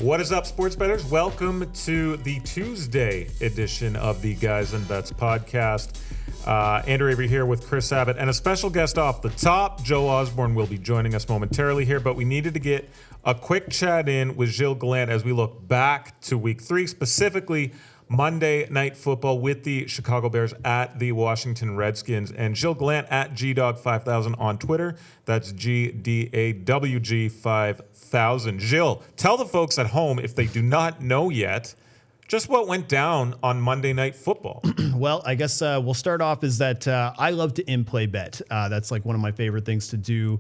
What is up, sports bettors? Welcome to the Tuesday edition of the Guys and Bets podcast. Andrew Avery here with Kris Abbott and a special guest off the top. Joe Osborne will be joining us momentarily here, but we needed to get a quick chat in with Gilles Gallant as we look back to week 3, specifically Monday Night Football with the Chicago Bears at the Washington Redskins. And Gilles Gallant at GDawg5000 on Twitter. That's GDAWG5000. Gilles, tell the folks at home, if they do not know yet, just what went down on Monday Night Football. Well, I guess we'll start off is that I love to in-play bet. That's like one of my favorite things to do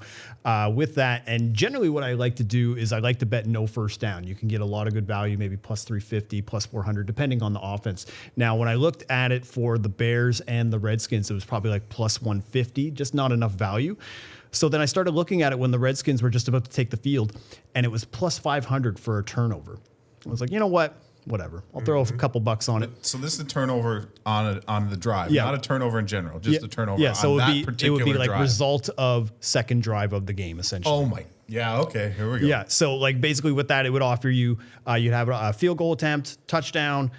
with that. And generally what I like to do is I like to bet no first down. You can get a lot of good value, maybe plus 350, plus 400, depending on the offense. Now, when I looked at it for the Bears and the Redskins, it was probably like plus 150, just not enough value. So then I started looking at it when the Redskins were just about to take the field, and it was plus 500 for a turnover. I was like, you know what? Whatever. I'll throw a couple bucks on it. So this is a turnover on the drive, yeah. Not a turnover in general, just a turnover yeah, so on that it particular would be like drive. Result of second drive of the game, essentially. Oh my, yeah, okay, here we go. Yeah, so like basically with that, it would offer you, you'd have a field goal attempt, touchdown,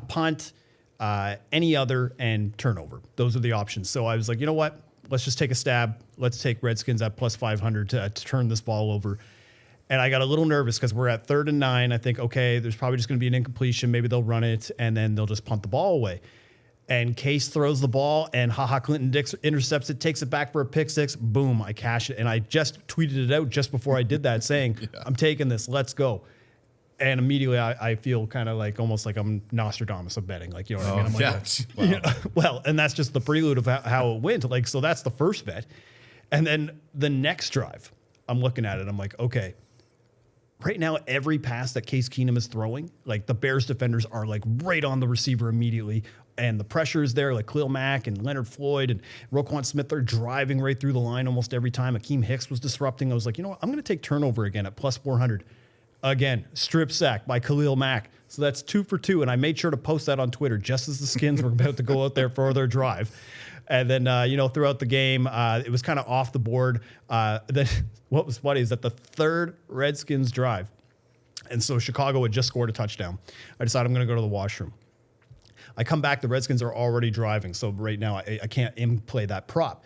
punt, any other, and turnover. Those are the options. So I was like, you know what? Let's just take a stab. Let's take Redskins at plus 500 to turn this ball over. And I got a little nervous because we're at 3rd and 9. I think, okay, there's probably just going to be an incompletion. Maybe they'll run it, and then they'll just punt the ball away. And Case throws the ball, and Clinton-Dix intercepts it, takes it back for a pick six. Boom, I cash it. And I just tweeted it out just before I did that saying, I'm taking this. Let's go. And immediately I feel kind of like almost like I'm Nostradamus of betting. Like, you know what I mean? I'm like, Wow. you know, well, and that's just the prelude of how it went. Like, so that's the first bet. And then the next drive, I'm looking at it. I'm like, okay. Right now, every pass that Case Keenum is throwing, like the Bears defenders are like right on the receiver immediately. And the pressure is there, like Khalil Mack and Leonard Floyd and Roquan Smith, they're driving right through the line almost every time. Akeem Hicks was disrupting. I was like, you know what? I'm going to take turnover again at plus 400. Again, strip sack by Khalil Mack. So that's 2 for 2. And I made sure to post that on Twitter just as the Skins were about to go out there for their drive. And then, throughout the game, it was kind of off the board. Then what was funny is that the third Redskins drive, and so Chicago had just scored a touchdown. I decided I'm going to go to the washroom. I come back, the Redskins are already driving. So right now I can't play that prop.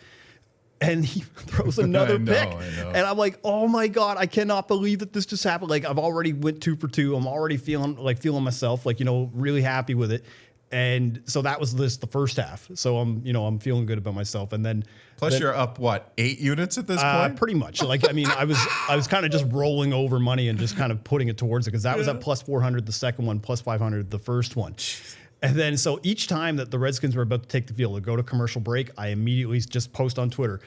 And he throws another pick. I know. And I'm like, oh my God, I cannot believe that this just happened. Like I've already went 2 for 2. I'm already feeling myself, really happy with it. And so that was the first half. So I'm feeling good about myself. And then you're up what, 8 units at this point? Pretty much. I was kind of just rolling over money and just kind of putting it towards it because that was at plus 400, the second one, plus 500, the first one. And then so each time that the Redskins were about to take the field, to go to commercial break, I immediately just post on Twitter,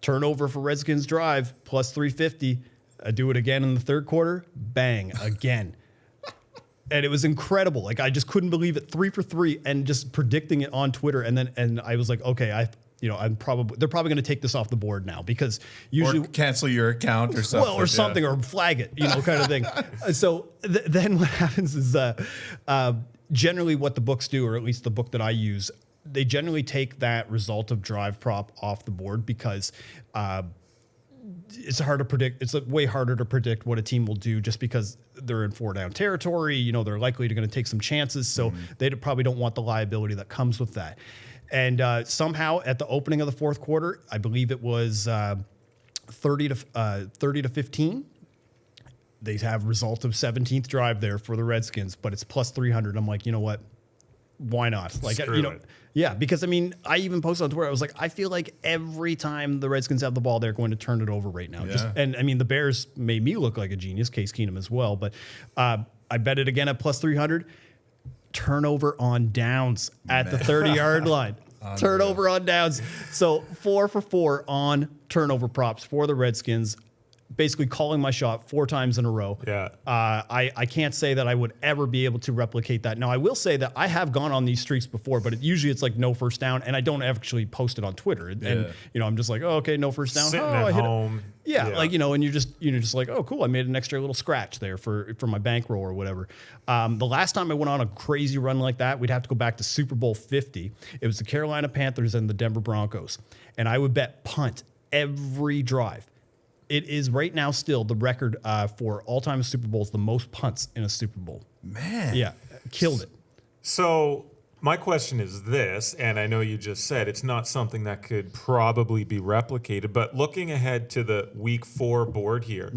turnover for Redskins drive, plus 350. I do it again in the third quarter, bang, again. And it was incredible. Like I just couldn't believe it. 3 for 3 and just predicting it on Twitter. And I was like, okay, they're probably going to take this off the board now because usually or cancel your account or something. Well, or something, or flag it, kind of thing. So then what happens is generally what the books do, or at least the book that I use, they generally take that result of drive prop off the board because it's hard to predict. It's way harder to predict what a team will do just because they're in 4-down territory. They're likely to take some chances. So they probably don't want the liability that comes with that. And somehow at the opening of the fourth quarter, I believe it was 30 to 15. They have result of 17th drive there for the Redskins, but it's plus 300. I'm like, you know what? Why not? Yeah, because I even posted on Twitter. I was like, I feel like every time the Redskins have the ball, they're going to turn it over right now. Yeah. The Bears made me look like a genius, Case Keenum as well. But I bet it again at plus 300. Turnover on downs at the 30-yard line. Turnover on downs. So 4 for 4 on turnover props for the Redskins. Basically calling my shot 4 times in a row. Yeah. I can't say that I would ever be able to replicate that. Now, I will say that I have gone on these streaks before, but usually it's like no first down, and I don't actually post it on Twitter. And I'm just like, oh, okay, no first down. Sitting at home. Yeah, and you're just like, oh, cool, I made an extra little scratch there for my bankroll or whatever. The last time I went on a crazy run like that, we'd have to go back to Super Bowl 50. It was the Carolina Panthers and the Denver Broncos, and I would bet punt every drive. It is right now still the record for all-time Super Bowls, the most punts in a Super Bowl. Man. Yeah, killed it. So my question is this, and I know you just said it's not something that could probably be replicated, but looking ahead to the week 4 board here,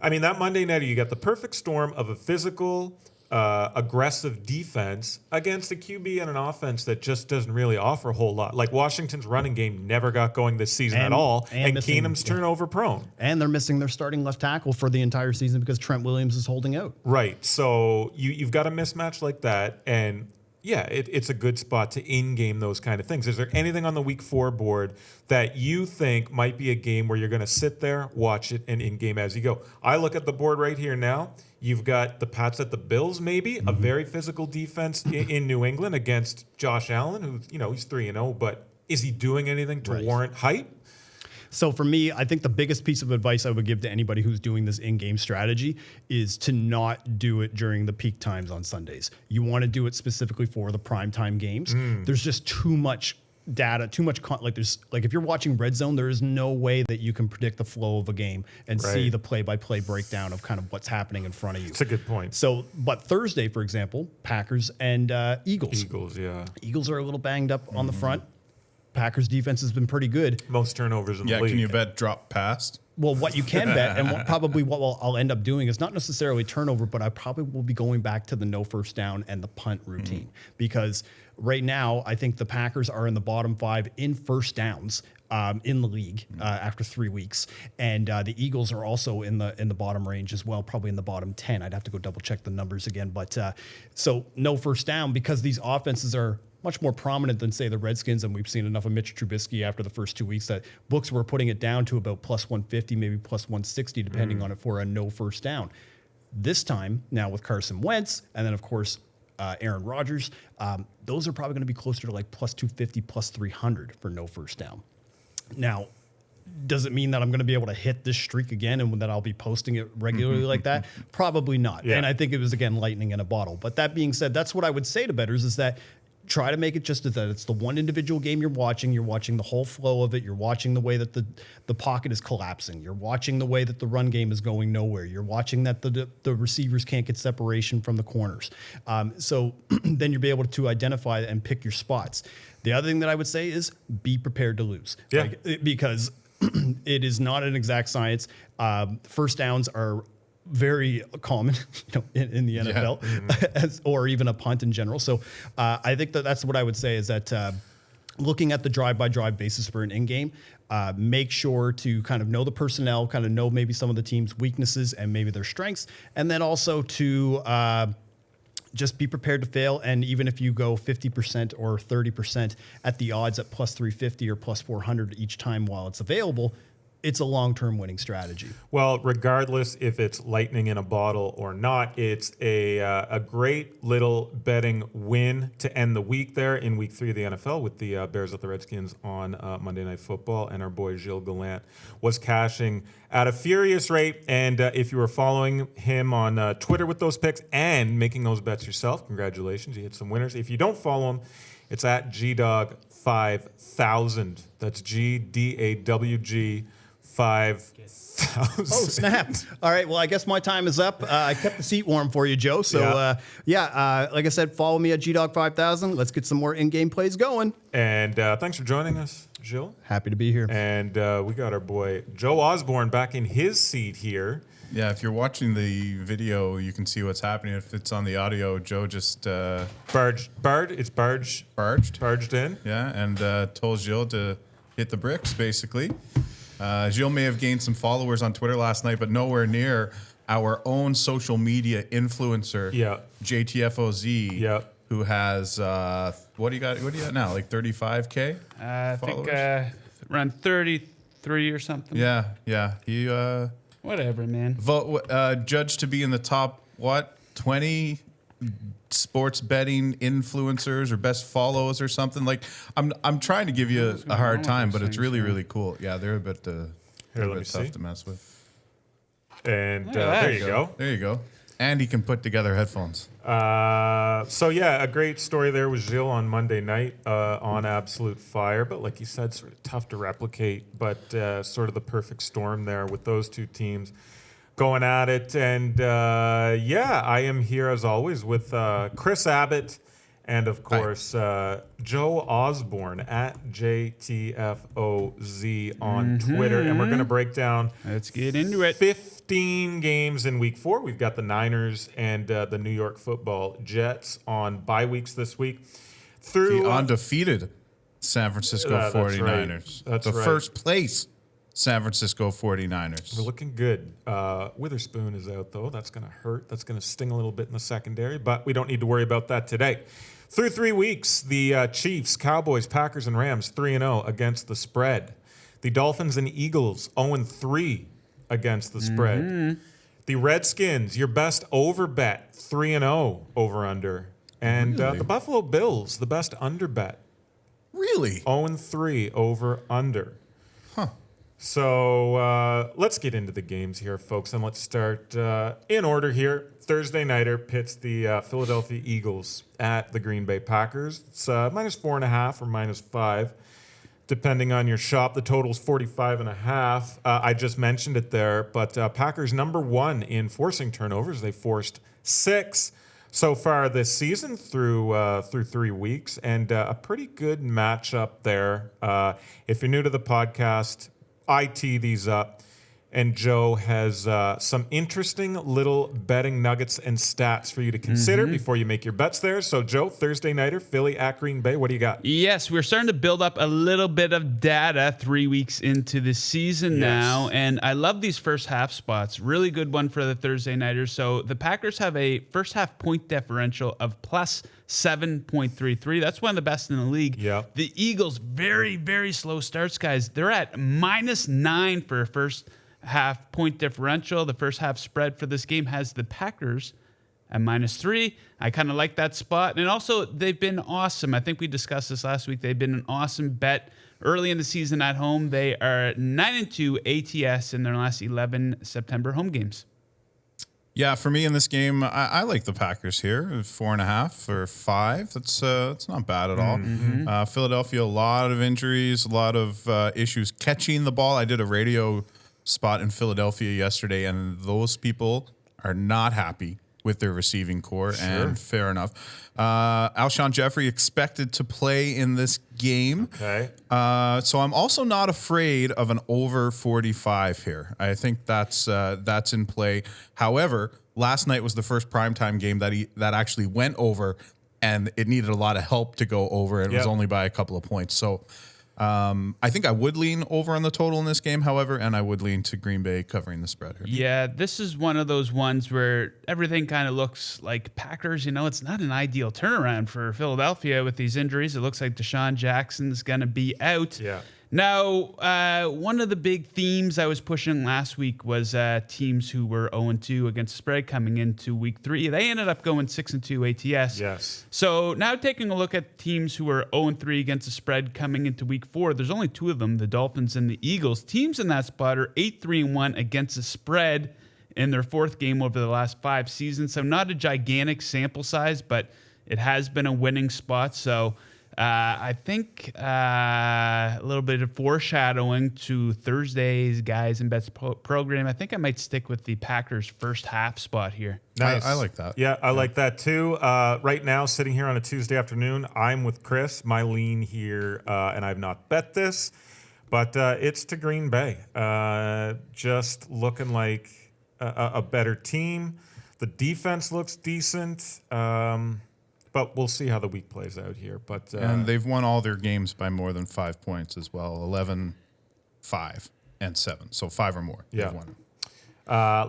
I mean, that Monday night, you got the perfect storm of a physical, aggressive defense against a QB and an offense that just doesn't really offer a whole lot. Like Washington's running game never got going this season at all, and Keenum's turnover prone. And they're missing their starting left tackle for the entire season because Trent Williams is holding out. Right. So you've got a mismatch like that, and yeah, it's a good spot to in-game those kind of things. Is there anything on the week 4 board that you think might be a game where you're going to sit there, watch it, and in-game as you go? I look at the board right here now. You've got the Pats at the Bills, maybe, a very physical defense in New England against Josh Allen, who, he's 3-0, but is he doing anything to warrant hype? So for me, I think the biggest piece of advice I would give to anybody who's doing this in-game strategy is to not do it during the peak times on Sundays. You want to do it specifically for the primetime games. There's just too much data, too much like if you're watching Red Zone, there is no way that you can predict the flow of a game and see the play-by-play breakdown of kind of what's happening in front of you. It's a good point. So, but Thursday, for example, Packers and Eagles. Eagles, yeah. Eagles are a little banged up on the front. Packers defense has been pretty good. Most turnovers in the league. Yeah, can you bet drop past? Well, what you can bet, and what I'll end up doing is not necessarily turnover, but I probably will be going back to the no first down and the punt routine because right now I think the Packers are in the bottom 5 in first downs in the league after 3 weeks, and the Eagles are also in the bottom range as well, probably in the bottom 10. I'd have to go double check the numbers again, but so no first down because these offenses are much more prominent than, say, the Redskins, and we've seen enough of Mitch Trubisky after the first 2 weeks that books were putting it down to about plus 150, maybe plus 160, depending on it for a no first down. This time, now with Carson Wentz, and then, of course, Aaron Rodgers, those are probably going to be closer to like plus 250, plus 300 for no first down. Now, does it mean that I'm going to be able to hit this streak again and that I'll be posting it regularly like that? Probably not. Yeah. And I think it was, again, lightning in a bottle. But that being said, that's what I would say to bettors is that try to make it just as that it's the one individual game you're watching the whole flow of it, you're watching the way that the pocket is collapsing, you're watching the way that the run game is going nowhere, you're watching that the receivers can't get separation from the corners. So then you'll be able to identify and pick your spots. The other thing that I would say is be prepared to lose. Yeah. Because it is not an exact science. First downs are very common, in the NFL, or even a punt in general. So I think that's what I would say is that looking at the drive-by-drive basis for an in-game, make sure to kind of know the personnel, kind of know maybe some of the team's weaknesses and maybe their strengths, and then also to just be prepared to fail. And even if you go 50% or 30% at the odds at plus 350 or plus 400 each time while it's available, it's a long-term winning strategy. Well, regardless if it's lightning in a bottle or not, it's a great little betting win to end the week there in week 3 of the NFL with the Bears at the Redskins on Monday Night Football. And our boy Gilles Gallant was cashing at a furious rate. And if you were following him on Twitter with those picks and making those bets yourself, congratulations, you hit some winners. If you don't follow him, it's at GDawg5000. That's GDAWG 5,000. Oh, snap. All right. Well, I guess my time is up. I kept the seat warm for you, Joe. So, like I said, follow me at GDawg5000. Let's get some more in-game plays going. And thanks for joining us, Gilles. Happy to be here. And we got our boy Joe Osborne back in his seat here. Yeah, if you're watching the video, you can see what's happening. If it's on the audio, Joe just barged in. Yeah, and told Gilles to hit the bricks, basically. Gilles may have gained some followers on Twitter last night, but nowhere near our own social media influencer, JTFOZ, who has, what do you got now, like 35K I think around 33 or something. Yeah. He, whatever, man. Judged to be in the top, 20 sports betting influencers or best follows or something. Like I'm trying to give you a hard time, but it's really cool. Yeah, they're a bit tough to mess with. And there you go. There you go. And he can put together headphones. So yeah, a great story there with Gilles on Monday night on Absolute Fire. But like you said, sort of tough to replicate, but sort of the perfect storm there with those two teams going at it. And yeah, I am here as always with Kris Abbott and of course Joe Osborne at JTFOZ on Twitter. And we're going to break down. Let's get into it. 15 games in week 4. We've got the Niners and the New York Football Jets on bye weeks this week. Through the undefeated San Francisco 49ers. That's the right. first place San Francisco 49ers. We're looking good. Witherspoon is out, though. That's going to hurt. That's going to sting a little bit in the secondary, but we don't need to worry about that today. Through 3 weeks, the Chiefs, Cowboys, Packers, and Rams 3-0 against the spread. The Dolphins and Eagles 0-3 against the spread. The Redskins, your best over bet, 3-0 over-under. And Really? the Buffalo Bills, the best under bet, Really? 0-3 over-under. Huh. So let's get into the games here, folks, and let's start in order here. Thursday nighter pits the Philadelphia Eagles at the Green Bay Packers. It's -4.5 or -5, depending on your shop. The total's 45.5. I just mentioned it there, but Packers number 1 in forcing turnovers. They forced 6 so far this season through 3 weeks, and a pretty good matchup there. If you're new to the podcast, I tee these up, and Joe has some interesting little betting nuggets and stats for you to consider before you make your bets there. So, Joe, Thursday nighter, Philly at Green Bay. What do you got? Yes, we're starting to build up a little bit of data 3 weeks into the season now, and I love these first half spots. Really good one for the Thursday nighters. So the Packers have a first half point differential of plus 7.33. That's one of the best in the league. Yeah. The Eagles, very, very slow starts, guys. They're at -9 for a first half point differential. The first half spread for this game has the Packers at -3. I kind of like that spot. And also, they've been awesome. I think we discussed this last week. They've been an awesome bet early in the season at home. They are 9-2 ATS in their last 11 September home games. Yeah, for me in this game, I like the Packers here. 4.5 or 5. That's not bad at all. Philadelphia, a lot of injuries, a lot of issues catching the ball. I did a radio spot in Philadelphia yesterday, and those people are not happy with their receiving core, and fair enough. Alshon Jeffrey expected to play in this game. Okay. So I'm also not afraid of an over 45 here. I think that's in play. However, last night was the first primetime game that actually went over, and it needed a lot of help to go over. It was only by a couple of points. So I think I would lean over on the total in this game, however, and I would lean to Green Bay covering the spread here. Yeah, this is one of those ones where everything kind of looks like Packers. You know, it's not an ideal turnaround for Philadelphia with these injuries. It looks like Deshaun Jackson's going to be out. Yeah. Now, one of the big themes I was pushing last week was teams who were 0-2 against the spread coming into week 3. They ended up going 6-2 ATS. Yes. So now taking a look at teams who are 0-3 against the spread coming into week 4, there's only 2 of them, the Dolphins and the Eagles. Teams in that spot are 8-3-1 against the spread in their 4th game over the last 5 seasons. So not a gigantic sample size, but it has been a winning spot. So I think a little bit of foreshadowing to Thursday's Guys and Bets program. I think I might stick with the Packers first half spot here. Nice. I like that. Yeah, I like that too. Right now, sitting here on a Tuesday afternoon, I'm with Chris. My lean here, and I've not bet this, but it's to Green Bay. Just looking like a better team. The defense looks decent. But we'll see how the week plays out here. But And they've won all their games by more than 5 points as well. 11, 5, and 7. So 5 or more. Yeah. They've won.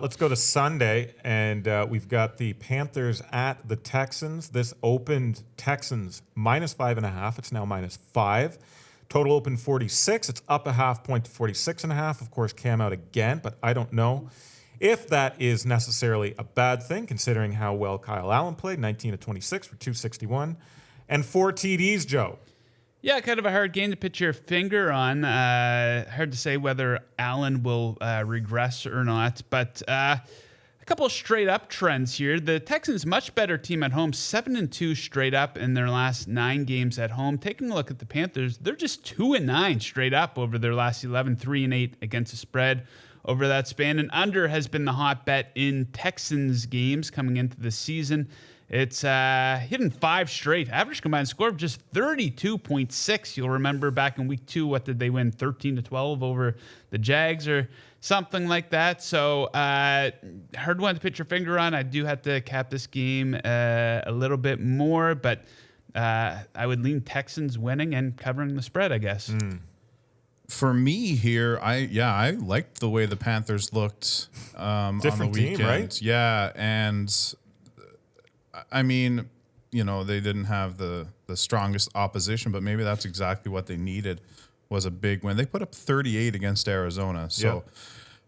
Let's go to Sunday, and we've got the Panthers at the Texans. This opened Texans -5.5. It's now -5. Total open 46. It's up a half point to 46.5. Of course, Cam out again, but I don't know if that is necessarily a bad thing, considering how well Kyle Allen played, 19-26 for 261 and 4 TDs, Joe. Yeah, kind of a hard game to put your finger on. Hard to say whether Allen will regress or not. But A couple of straight up trends here. The Texans, much better team at home, 7-2 straight up in their last 9 games at home. Taking a look at the Panthers, they're just 2-9 straight up over their last 11, 3-8 against the spread over that span. And under has been the hot bet in Texans games coming into the season. It's hitting 5 straight. Average combined score of just 32.6. You'll remember back in week 2, what did they win? 13-12 over the Jags or something like that. So hard one to put your finger on. I do have to cap this game a little bit more, but I would lean Texans winning and covering the spread, I guess. For me here, I liked the way the Panthers looked on the weekend. Different team, right? Yeah, and I mean, they didn't have the strongest opposition, but maybe that's exactly what they needed, was a big win. They put up 38 against Arizona. So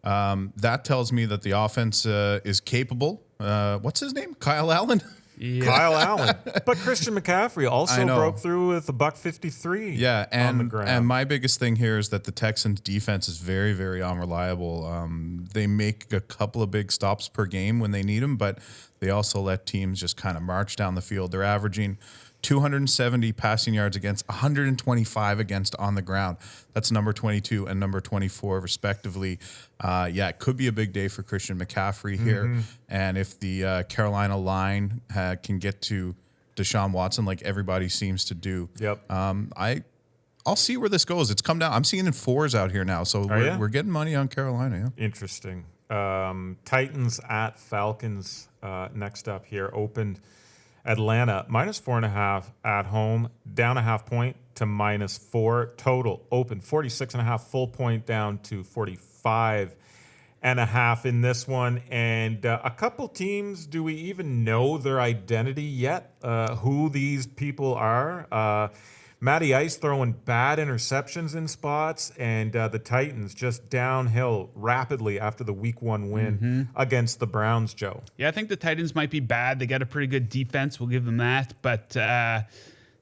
that tells me that the offense is capable. What's his name? Kyle Allen? Yeah. Kyle Allen. But Christian McCaffrey also broke through with a $153 on the ground. And my biggest thing here is that the Texans defense is very, very unreliable. They make a couple of big stops per game when they need them, but they also let teams just kind of march down the field. They're averaging 270 passing yards against, 125 against on the ground. That's number 22 and number 24, respectively. It could be a big day for Christian McCaffrey here. And if the Carolina line can get to Deshaun Watson like everybody seems to do, I'll see where this goes. It's come down. I'm seeing 4s out here now. So we're getting money on Carolina. Yeah. Interesting. Titans at Falcons next up here. Opened Atlanta -4.5 at home, down a half point to -4 total. Open 46.5, full point down to 45.5 in this one. And a couple teams, do we even know their identity yet? Who these people are? Matty Ice throwing bad interceptions in spots, and the Titans just downhill rapidly after the Week 1 win against the Browns, Joe. Yeah, I think the Titans might be bad. They got a pretty good defense. We'll give them that. But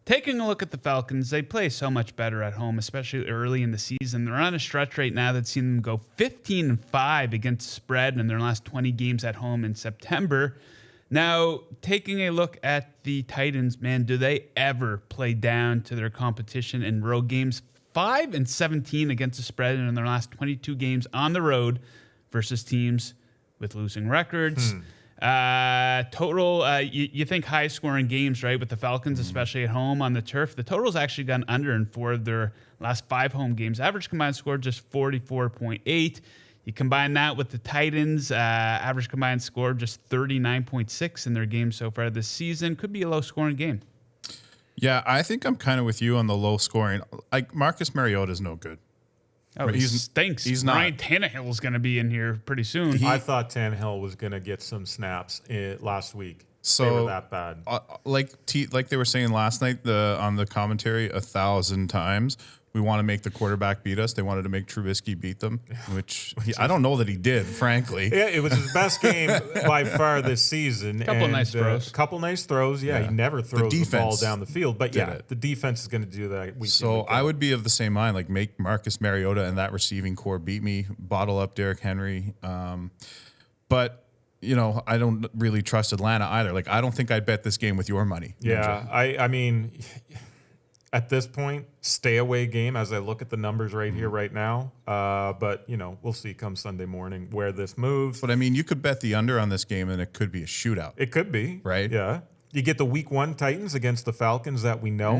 taking a look at the Falcons, they play so much better at home, especially early in the season. They're on a stretch right now that's seen them go 15-5 against the spread in their last 20 games at home in September. Now, taking a look at the Titans, man, do they ever play down to their competition in road games? 5-17 against the spread in their last 22 games on the road versus teams with losing records. Total, you think high-scoring games, right, with the Falcons, especially at home on the turf. The total's actually gone under in 4 of their last 5 home games. Average combined score just 44.8. You combine that with the Titans, average combined score just 39.6 in their games so far this season. Could be a low-scoring game. Yeah, I think I'm kind of with you on the low scoring. Like, Marcus Mariota's no good. Oh, he stinks. He's Ryan not. Tannehill is going to be in here pretty soon. I thought Tannehill was going to get some snaps last week. So, they were that bad. Like they were saying last night on the commentary 1,000 times, we want to make the quarterback beat us. They wanted to make Trubisky beat them, which I don't know that he did, frankly. Yeah, it was his best game by far this season. Couple nice throws. Couple nice throws. Yeah, he never throws the ball down the field. But the defense is going to do that. So I would be of the same mind. Like, make Marcus Mariota and that receiving core beat me. Bottle up Derrick Henry. But I don't really trust Atlanta either. Like, I don't think I'd bet this game with your money. Yeah, I mean, at this point, stay away game as I look at the numbers right here, right now. But, we'll see come Sunday morning where this moves. But, I mean, you could bet the under on this game and it could be a shootout. It could be. Right? Yeah. You get the Week 1 Titans against the Falcons that we know.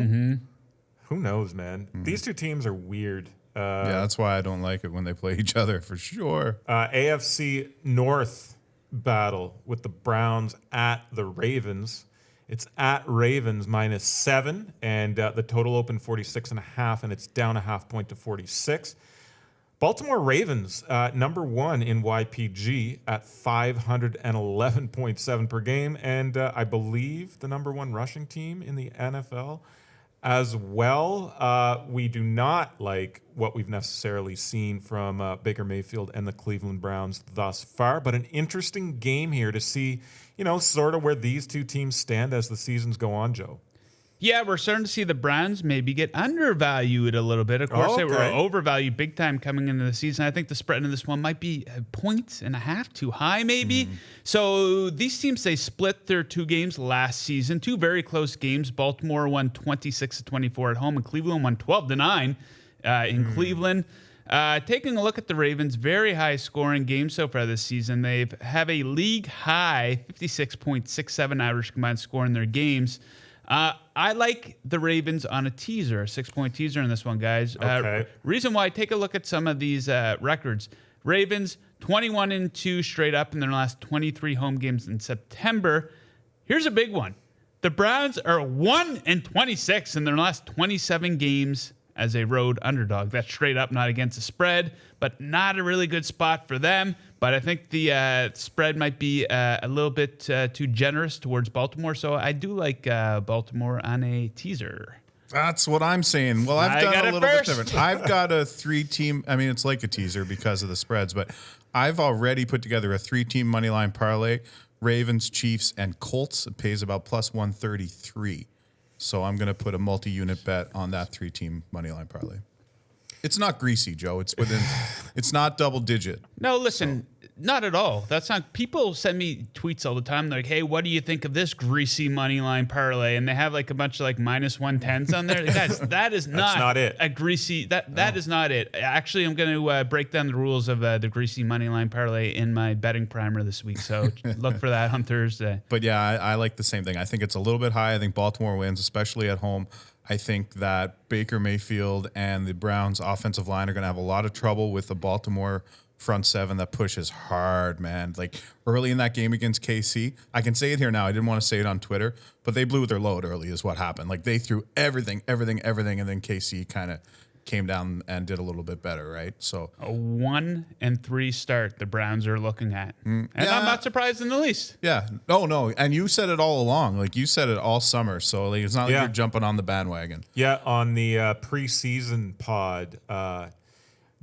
Who knows, man? These two teams are weird. That's why I don't like it when they play each other, for sure. AFC North battle with the Browns at the Ravens. It's at Ravens -7, and the total opened 46.5, and it's down a half point to 46. Baltimore Ravens, number 1 in YPG at 511.7 per game, and I believe the number 1 rushing team in the NFL as well. We do not like what we've necessarily seen from Baker Mayfield and the Cleveland Browns thus far, but an interesting game here to see, sort of where these two teams stand as the seasons go on, Joe. Yeah, we're starting to see the Browns maybe get undervalued a little bit. Of course, they were overvalued big time coming into the season. I think the spread in this one might be a point and a half too high, maybe. So these teams, they split their 2 games last season, 2 very close games. Baltimore won 26-24 at home, and Cleveland won 12-9 in Cleveland. Taking a look at the Ravens, very high scoring game so far this season. They have a league high 56.67 average combined score in their games. I like the Ravens on a teaser, a 6-point teaser in this one, guys. Okay. Reason why, take a look at some of these records. Ravens 21-2 straight up in their last 23 home games in September. Here's a big one. The Browns are 1-26 in their last 27 games as a road underdog. That's straight up, not against the spread, but not a really good spot for them. But I think the spread might be a little bit too generous towards Baltimore. So I do like Baltimore on a teaser. That's what I'm saying. Well, I've done a little bit different. I've got a 3-team. I mean, it's like a teaser because of the spreads, but I've already put together a 3-team money line parlay: Ravens, Chiefs, and Colts. It pays about plus 133. So I'm going to put a multi-unit bet on that 3-team money line parlay. It's not greasy, Joe. It's within. It's not double digit. No, listen, not at all. That's not. People send me tweets all the time. They're like, "Hey, what do you think of this greasy money line parlay?" And they have like a bunch of like minus 110s on there. Guys, that is not it. A greasy. That is not it. Actually, I'm going to break down the rules of the greasy money line parlay in my betting primer this week. So look for that on Thursday. But yeah, I like the same thing. I think it's a little bit high. I think Baltimore wins, especially at home. I think that Baker Mayfield and the Browns offensive line are going to have a lot of trouble with the Baltimore front seven that pushes hard, man. Like early in that game against KC, I can say it here now. I didn't want to say it on Twitter, but they blew their load early is what happened. Like they threw everything, and then KC kind of came down and did a little bit better, right? So a 1-3 start the Browns are looking at. And yeah. I'm not surprised in the least. Yeah. No. And you said it all along. Like you said it all summer. So like, it's not like you're jumping on the bandwagon. Yeah. On the preseason pod,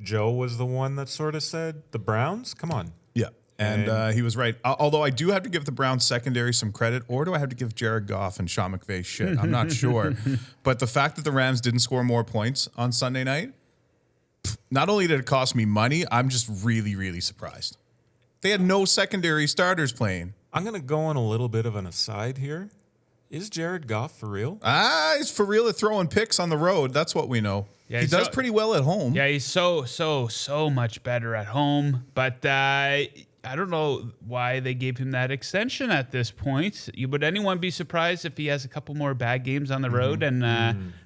Joe was the one that sort of said the Browns. Come on. Yeah. And he was right. Although I do have to give the Browns secondary some credit, or do I have to give Jared Goff and Sean McVay shit? I'm not sure. But the fact that the Rams didn't score more points on Sunday night, not only did it cost me money, I'm just really, really surprised. They had no secondary starters playing. I'm going to go on a little bit of an aside here. Is Jared Goff for real? He's for real at throwing picks on the road. That's what we know. Yeah, he does pretty well at home. Yeah, he's so much better at home. But I don't know why they gave him that extension at this point. Would anyone be surprised if he has a couple more bad games on the road? And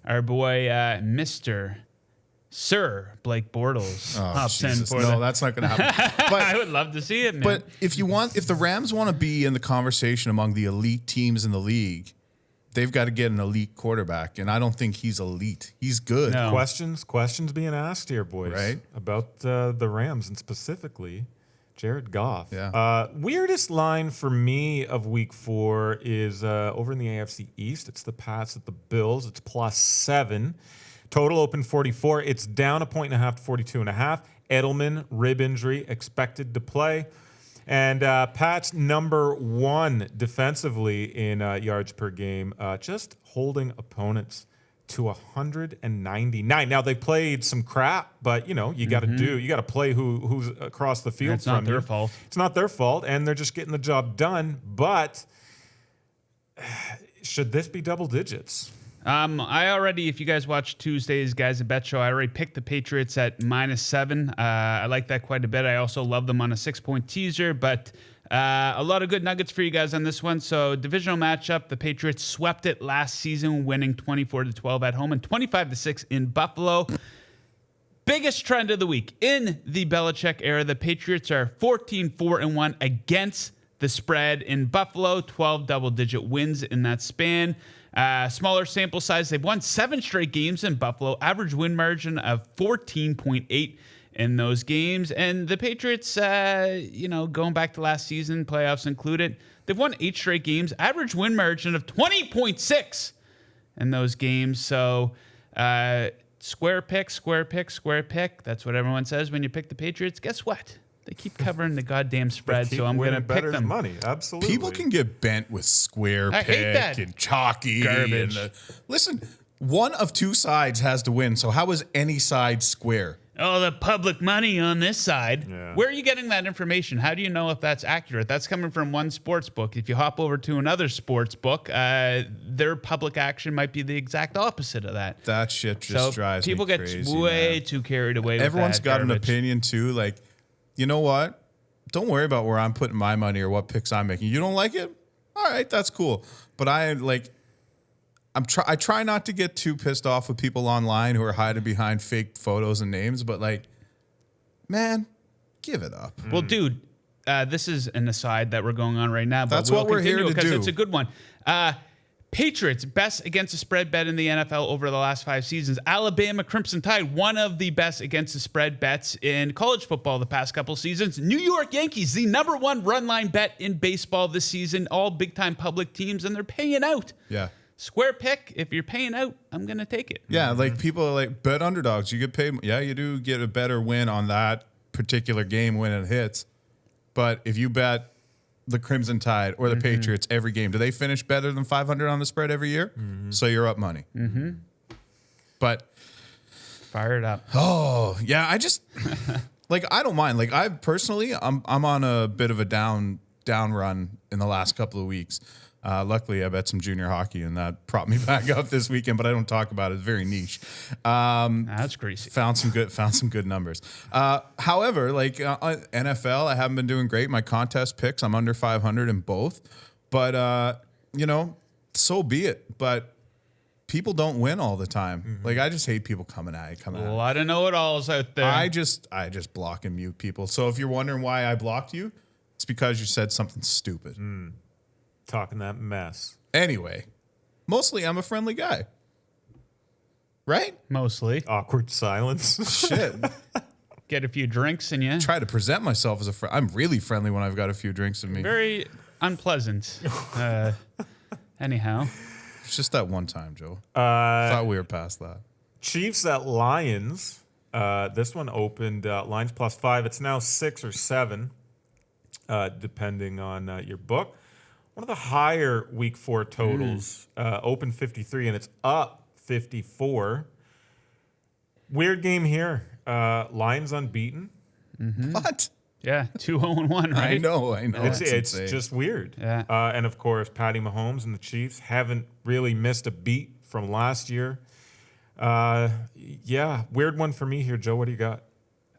our boy, Mr. Sir Blake Bortles hops in for that's not going to happen. But, I would love to see it, man. But if the Rams want to be in the conversation among the elite teams in the league, they've got to get an elite quarterback, and I don't think he's elite. He's good. No. Questions being asked here, boys, right? About the Rams and specifically Jared Goff. Yeah. Weirdest line for me of Week 4 is over in the AFC East. It's the Pats at the Bills. It's +7. Total open 44. It's down 1.5 to 42.5. Edelman, rib injury, expected to play. And Pats number 1 defensively in yards per game, just holding opponents to 199. Now they played some crap, but you got to play who's across the field. It's not their fault. It's not their fault, and they're just getting the job done. But should this be double digits? I already, if you guys watch Tuesday's Guys and Bet Show, I already picked the Patriots at -7. I like that quite a bit. I also love them on a 6-point teaser, but a lot of good nuggets for you guys on this one. So divisional matchup, the Patriots swept it last season, winning 24-12 at home and 25-6 in Buffalo. Biggest trend of the week in the Belichick era, the Patriots are 14-4-1 against the spread in Buffalo, 12 double-digit wins in that span. Smaller sample size. They've won 7 straight games in Buffalo. Average win margin of 14.8 in those games. And the Patriots, going back to last season, playoffs included, they've won 8 straight games. Average win margin of 20.6 in those games. So square pick. That's what everyone says when you pick the Patriots. Guess what? They keep covering the goddamn spread, so I'm going to pick them. Money, absolutely. People can get bent with square I hate that. pick and chalky. Garbage. Listen, one of two sides has to win, so how is any side square? Oh, the public money on this side. Yeah. Where are you getting that information? How do you know if that's accurate? That's coming from one sports book. If you hop over to another sports book, their public action might be the exact opposite of that. That shit just drives people me get crazy. way Man. too carried away Everyone's with that got an garbage. opinion too. Like, you know what? Don't worry about where I'm putting my money or what picks I'm making. You don't like it? All right, that's cool. But I try not to get too pissed off with people online who are hiding behind fake photos and names, but like, man, give it up. Well, dude, this is an aside that we're going on right now. But That's what we're here to because do. it's a good one. Patriots, best against the spread bet in the NFL over the last 5 seasons. Alabama Crimson Tide, one of the best against the spread bets in college football the past couple seasons. New York Yankees, the #1 run line bet in baseball this season. All big-time public teams, and they're paying out. Yeah. Square pick, if you're paying out, I'm going to take it. Yeah, like people are like, bet underdogs. You get paid. Yeah, you do get a better win on that particular game when it hits. But if you bet the Crimson Tide or the Patriots every game, do they finish better than 500 on the spread every year? So you're up money. But Fire it up. oh yeah, I just like I don't mind. Like I personally, I'm on a bit of a down run in the last couple of weeks. Luckily, I bet some junior hockey, and that propped me back up this weekend. But I don't talk about it; it's very niche. That's greasy. Found some good numbers. However, like NFL, I haven't been doing great. My contest picks, I'm under 500 in both. But so be it. But people don't win all the time. Like I just hate people coming at it. A lot of know-it-alls out there. I just block and mute people. So if you're wondering why I blocked you, it's because you said something stupid. Talking that mess. Anyway, mostly I'm a friendly guy. Right? Mostly. Awkward silence. Shit. Get a few drinks in you. Try to present myself as a friend. I'm really friendly when I've got a few drinks in me. Very unpleasant. Anyhow. It's just that one time, Joe. Thought we were past that. Chiefs at Lions. This one opened Lions +5. It's now 6 or 7, depending on your book. One of the higher Week 4 totals, open 53, and it's up 54. Weird game here. Lions unbeaten. What? Yeah, 2-0-1, right? I know. It's insane. just weird. Yeah. And of course, Patty Mahomes and the Chiefs haven't really missed a beat from last year. Yeah, weird one for me here, Joe. What do you got?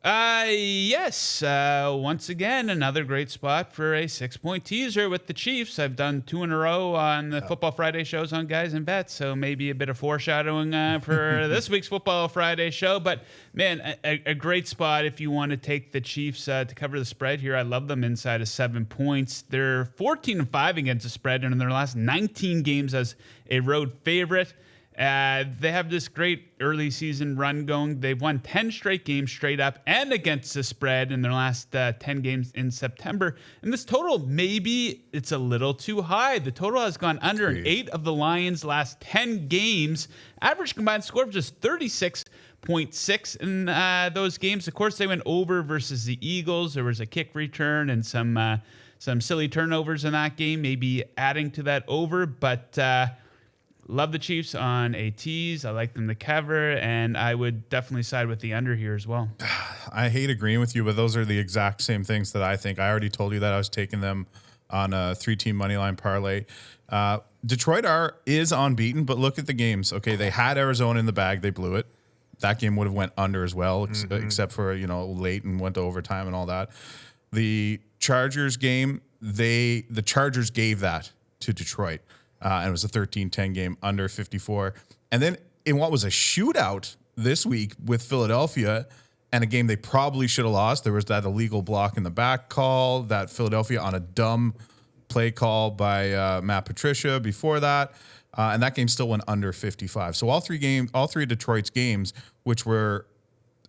Yes. Once again, another great spot for a 6-point teaser with the Chiefs. I've done 2 in a row on the Football Friday shows on Guys and Bets, so maybe a bit of foreshadowing for this week's Football Friday show. But, man, a great spot if you want to take the Chiefs to cover the spread here. I love them inside of 7 points. They're 14-5 against the spread, and in their last 19 games as a road favorite. They have this great early season run going. They've won 10 straight games straight up and against the spread in their last 10 games in September. And this total, maybe it's a little too high. The total has gone under in 8 of the Lions' last 10 games. Average combined score of just 36.6 in those games. Of course, they went over versus the Eagles. There was a kick return and some silly turnovers in that game, maybe adding to that over. But love the Chiefs on a tease. I like them to cover, and I would definitely side with the under here as well. I hate agreeing with you, but those are the exact same things that I think. I already told you that I was taking them on a 3-team moneyline parlay. Detroit is unbeaten, but look at the games. Okay, they had Arizona in the bag. They blew it. That game would have went under as well, except for, late and went to overtime and all that. The Chargers game, the Chargers gave that to Detroit. And it was a 13-10 game under 54. And then in what was a shootout this week with Philadelphia and a game they probably should have lost, there was that illegal block in the back call, that Philadelphia on a dumb play call by Matt Patricia before that. And that game still went under 55. So all three of Detroit's games, which were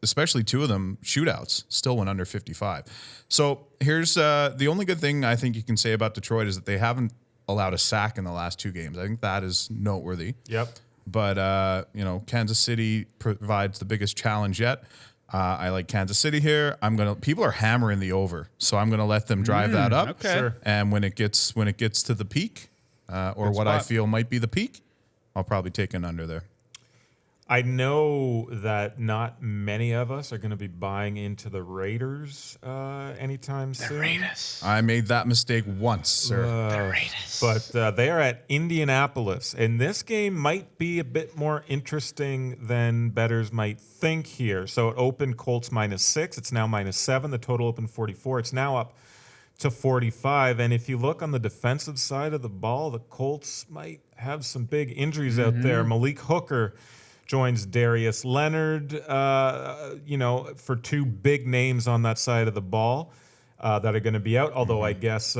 especially 2 of them shootouts, still went under 55. So here's the only good thing I think you can say about Detroit is that they haven't allowed a sack in the last 2 games. I think that is noteworthy. Yep. But, Kansas City provides the biggest challenge yet. I like Kansas City here. People are hammering the over, so I'm gonna let them drive that up. Okay. Sure. And when it gets to the peak, or what I feel might be the peak, I'll probably take an under there. I know that not many of us are going to be buying into the Raiders anytime soon. Raiders. I made that mistake once, sir. The Raiders. But they are at Indianapolis, and this game might be a bit more interesting than bettors might think here. So it opened Colts -6. It's now -7. The total opened 44. It's now up to 45. And if you look on the defensive side of the ball, the Colts might have some big injuries out there. Malik Hooker joins Darius Leonard, for two big names on that side of the ball that are going to be out. Although I guess,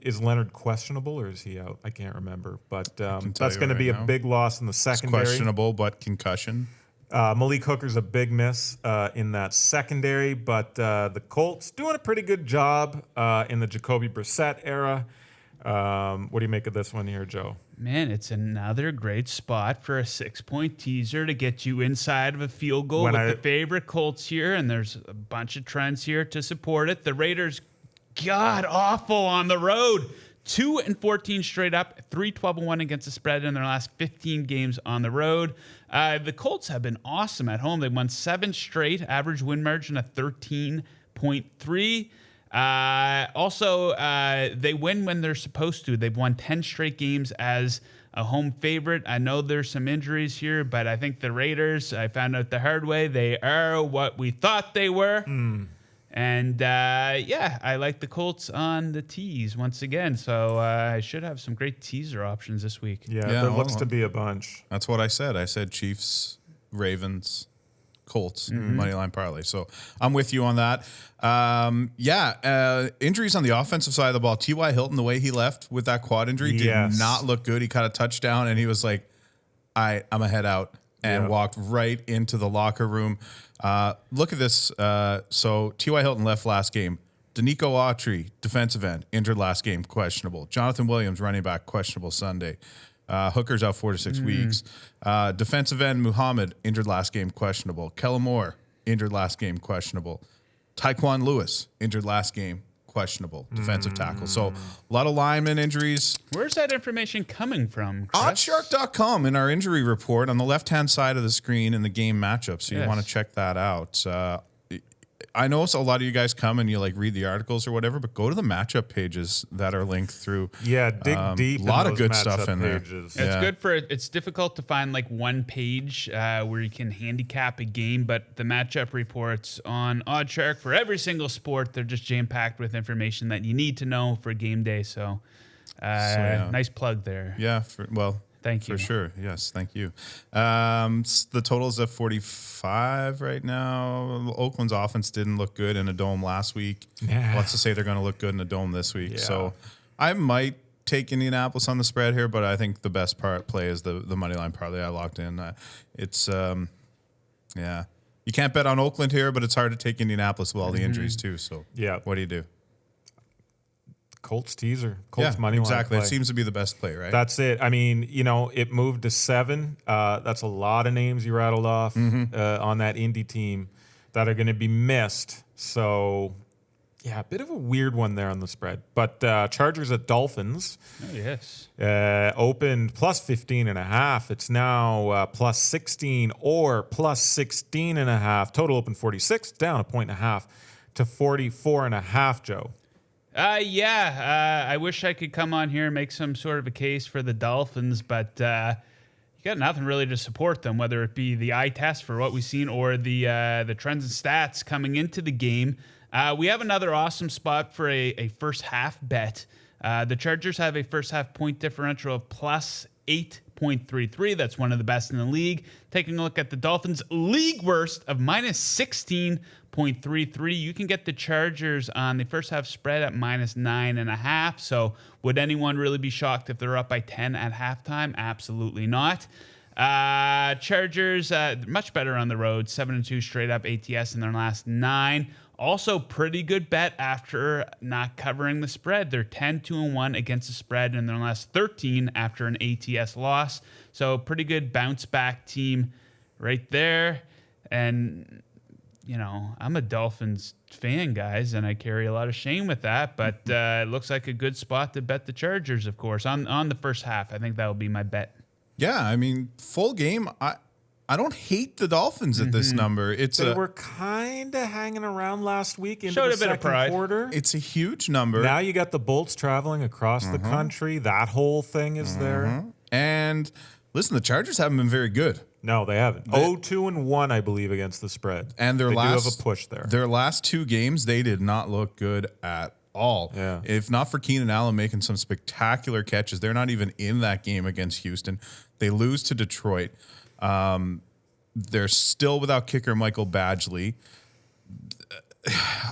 is Leonard questionable or is he out? I can't remember. But that's going to be a big loss in the secondary. It's questionable, but concussion. Malik Hooker's a big miss in that secondary. But the Colts doing a pretty good job in the Jacoby Brissett era. What do you make of this one here, Joe? Man, it's another great spot for a 6-point teaser to get you inside of a field goal the favorite Colts here, and there's a bunch of trends here to support it. The Raiders, god awful on the road. 2-14 straight up, 3-12-1 against the spread in their last 15 games on the road. The Colts have been awesome at home. They won 7 straight, average win margin of 13.3. They win when they're supposed to. They've won 10 straight games as a home favorite. I know there's some injuries here, but I think the Raiders, I found out the hard way, they are what we thought they were. And I like the Colts on the tees once again. So I should have some great teaser options this week. Yeah, there looks to be a bunch. That's what I said. I said Chiefs, Ravens, Colts, moneyline parlay. So I'm with you on that. Injuries on the offensive side of the ball. T.Y. Hilton, the way he left with that quad injury did not look good. He caught a touchdown and he was like, I'm a head out, and walked right into the locker room. Look at this. So T.Y. Hilton left last game. Danico Autry, defensive end, injured last game, questionable. Jonathan Williams, running back, questionable Sunday. Hooker's out 4 to 6 weeks. Defensive end Muhammad, injured last game, questionable. Kellen Moore, injured last game, questionable. Tyquan Lewis, injured last game, questionable. Defensive tackle. So a lot of lineman injuries. Where's that information coming from, Chris? Oddshark.com in our injury report on the left-hand side of the screen in the game matchup. So you want to check that out. I know a lot of you guys come and you read the articles or whatever, but go to the matchup pages that are linked through. Yeah, dig deep. A lot of good stuff in there. It's good it's difficult to find one page where you can handicap a game, but the matchup reports on Oddshark for every single sport, they're just jam-packed with information that you need to know for game day. So nice plug there. Yeah, thank you. For sure. Yes, thank you. The total's at 45 right now. Oakland's offense didn't look good in a dome last week. What's to say they're going to look good in a dome this week? Yeah. So I might take Indianapolis on the spread here, but I think the best play is the moneyline parlay I locked in. You can't bet on Oakland here, but it's hard to take Indianapolis with all the injuries too. So what do you do? Colts teaser. Colts money line exactly. play. It seems to be the best play, right? That's it. I mean, it moved to 7. That's a lot of names you rattled off on that Indy team that are going to be missed. So, a bit of a weird one there on the spread. But Chargers at Dolphins. Oh, yes. Opened plus 15.5. It's now plus 16 or plus 16.5. Total open 46, down 1.5 to 44.5, Joe. I wish I could come on here and make some sort of a case for the Dolphins, but you got nothing really to support them, whether it be the eye test for what we've seen or the trends and stats coming into the game. We have another awesome spot for a first half bet. The Chargers have a first half point differential of plus 8.33. That's one of the best in the league. Taking a look at the Dolphins, league worst of minus 16.33. You can get the Chargers on the first half spread at minus 9.5. So would anyone really be shocked if they're up by 10 at halftime? Absolutely not. Chargers, much better on the road, 7-2 straight up ATS in their last 9. Also, pretty good bet after not covering the spread. They're 10-2-1 against the spread in their last 13 after an ATS loss. So, pretty good bounce back team right there. And I'm a Dolphins fan, guys, and I carry a lot of shame with that. But it looks like a good spot to bet the Chargers, of course, on the first half. I think that will be my bet. Yeah, I mean, full game. I don't hate the Dolphins at this number. They were kind of hanging around last week into Showed the a bit of second pride. quarter. It's a huge number. Now you got the Bolts traveling across the country. That whole thing is there. And listen, the Chargers haven't been very good. No, they haven't. 0-2-1, I believe, against the spread. And they do have a push there. Their last 2 games, they did not look good at all. Yeah. If not for Keenan Allen making some spectacular catches, they're not even in that game against Houston. They lose to Detroit. They're still without kicker Michael Badgley.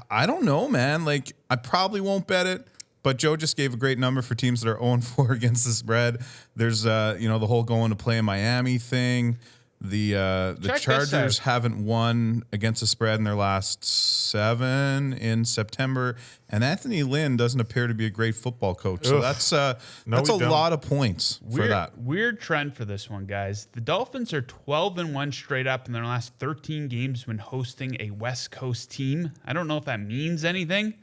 I don't know, man. Like, I probably won't bet it. But Joe just gave a great number for teams that are 0-4 against the spread. There's, the whole going to play in Miami thing. The Chargers haven't won against the spread in their last 7 in September, and Anthony Lynn doesn't appear to be a great football coach. So that's a lot of points for that. Weird trend for this one, guys. The Dolphins are 12-1 straight up in their last 13 games when hosting a West Coast team. I don't know if that means anything.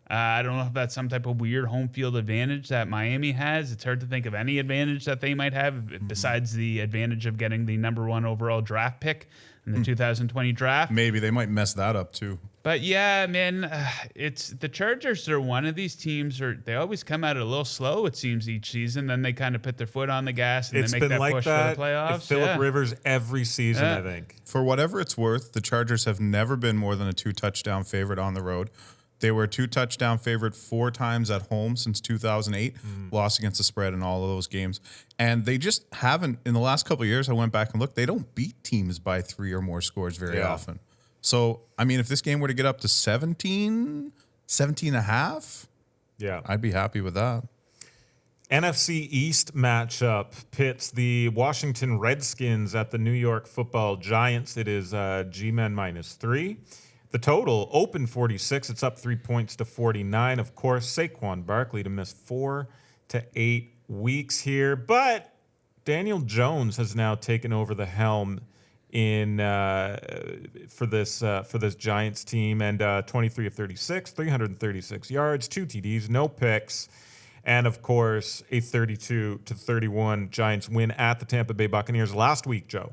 I don't know if that's some type of weird home field advantage that Miami has. It's hard to think of any advantage that they might have besides the advantage of getting the number 1 overall draft pick in the 2020 draft. Maybe they might mess that up too. But yeah, man, it's the Chargers are one of these teams. They always come out a little slow, it seems, each season. Then they kind of put their foot on the gas and they make that push for the playoffs. Phillip Rivers every season, I think. For whatever it's worth, the Chargers have never been more than a 2-touchdown favorite on the road. They were a 2-touchdown favorite 4 times at home since 2008, lost against the spread in all of those games. And they just haven't, in the last couple of years, I went back and looked, they don't beat teams by 3 or more scores very often. So, I mean, if this game were to get up to 17 and a half, I'd be happy with that. NFC East matchup pits the Washington Redskins at the New York Football Giants. It is G-Men -3. The total open 46. It's up 3 points to 49. Of course, Saquon Barkley to miss 4 to 8 weeks here. But Daniel Jones has now taken over the helm for this Giants team, and 23 of 36, 336 yards, 2 TDs, no picks. And, of course, a 32-31 Giants win at the Tampa Bay Buccaneers last week, Joe.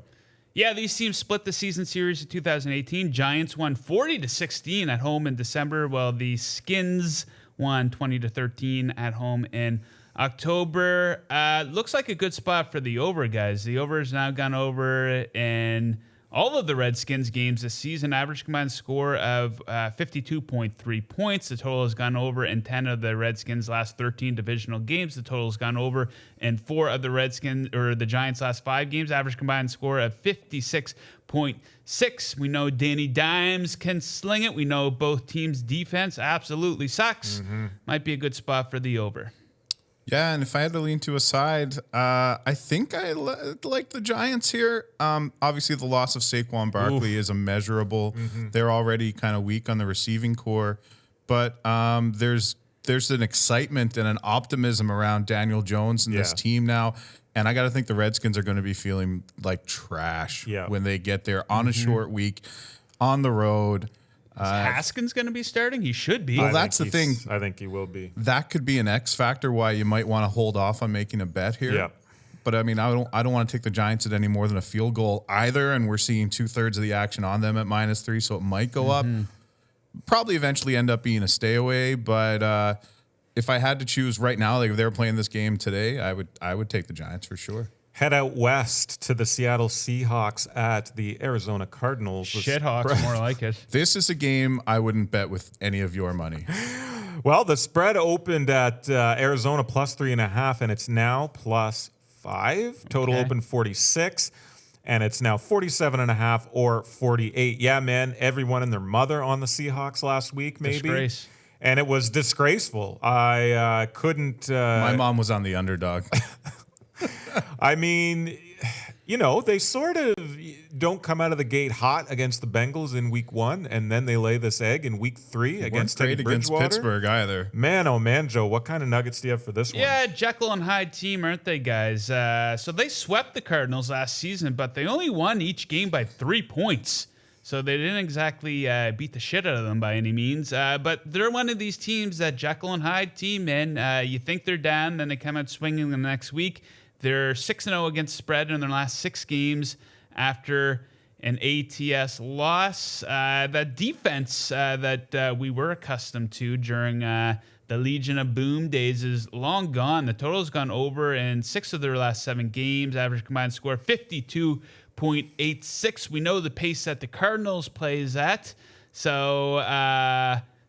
Yeah, these teams split the season series in 2018. Giants won 40-16 at home in December, while the Skins won 20-13 at home in October. Looks like a good spot for the over, guys. The over has now gone over in all of the Redskins games this season. Average combined score of 52.3 points. The total has gone over in 10 of the Redskins' last 13 divisional games. The total has gone over in 4 of the Giants' last 5 games. Average combined score of 56.6. We know Danny Dimes can sling it. We know both teams' defense absolutely sucks. Might be a good spot for the over. Yeah, and if I had to lean to a side, I think I like the Giants here. Obviously, the loss of Saquon Barkley is immeasurable. They're already kind of weak on the receiving core, but there's an excitement and an optimism around Daniel Jones and this team now. And I got to think the Redskins are going to be feeling like trash when they get there on a short week, on the road. Is Haskins going to be starting? He should be. Well, that's the thing. I think he will be. That could be an X factor why you might want to hold off on making a bet here. Yeah. But I mean, I don't want to take the Giants at any more than a field goal either, and we're seeing 2/3 of the action on them at -3, so it might go up. Probably eventually end up being a stay away, but if I had to choose right now, like if they were playing this game today, I would take the Giants for sure. Head out west to the Seattle Seahawks at the Arizona Cardinals. Shithawks, more like it. This is a game I wouldn't bet with any of your money. Well, the spread opened at Arizona +3.5, and it's now +5. Total open 46, and it's now 47.5 or 48. Yeah, man, everyone and their mother on the Seahawks last week, maybe. Disgrace. And it was disgraceful. I couldn't... My mom was on the underdog. I mean, you know, they sort of don't come out of the gate hot against the Bengals in week 1, and then they lay this egg in week 3 against Teddy Bridgewater. Pittsburgh either. Man, oh man, Joe, what kind of nuggets do you have for this one? Yeah, Jekyll and Hyde team, aren't they, guys? So they swept the Cardinals last season, but they only won each game by 3 points. So they didn't exactly beat the shit out of them by any means. But they're one of these teams, that Jekyll and Hyde team, man. You think they're down, then they come out swinging the next week. They're 6-0 against spread in their last 6 games after an ATS loss. That defense that we were accustomed to during the Legion of Boom days is long gone. The total's gone over in 6 of their last 7 games. Average combined score 52.86. We know the pace that the Cardinals plays at. So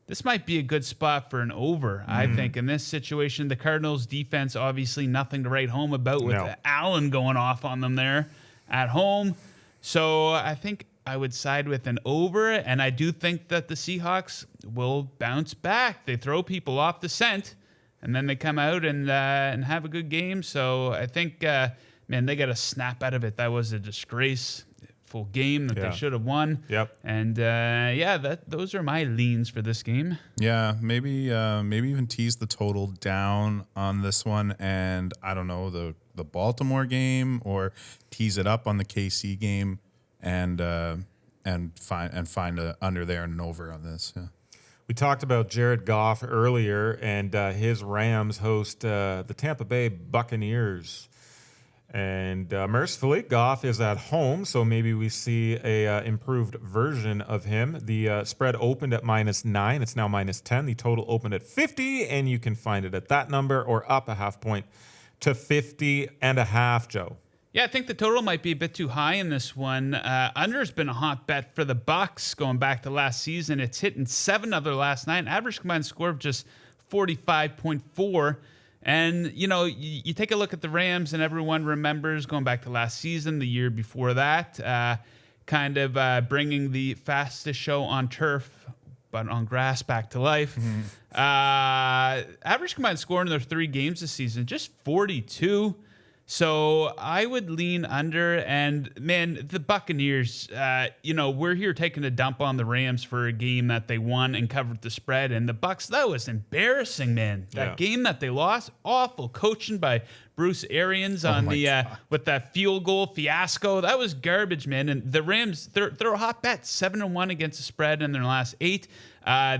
this might be a good spot for an over, I think. In this situation, the Cardinals defense, obviously nothing to write home about with Allen going off on them there at home. So I think I would side with an over, and I do think that the Seahawks will bounce back. They throw people off the scent, and then they come out and have a good game. So I think, man, they got to snap out of it. That was a disgraceful game that they should have won. Yep. And those are my leans for this game. Yeah, maybe even tease the total down on this one, and I don't know, the Baltimore game, or tease it up on the KC game, and find a under there and an over on this. Yeah. We talked about Jared Goff earlier, and his Rams host the Tampa Bay Buccaneers. And mercifully, Goff is at home, so maybe we see a improved version of him. The spread opened at -9. It's now -10. The total opened at 50, and you can find it at that number or up a half point to 50.5, Joe. Yeah, I think the total might be a bit too high in this one. Under's been a hot bet for the Bucs going back to last season. It's hit in 7 of their last 9. Average combined score of just 45.4. And, you know, you take a look at the Rams, and everyone remembers going back to last season, the year before that, bringing the fastest show on turf, but on grass, back to life. Average combined score in their 3 games this season, just 42. So I would lean under, and man, the Buccaneers, we're here taking a dump on the Rams for a game that they won and covered the spread, and the Bucs, that was embarrassing, man. That game that they lost, awful coaching by Bruce Arians on with that field goal fiasco. That was garbage, man. And the Rams, they're a hot bet, 7-1 against the spread in their last 8.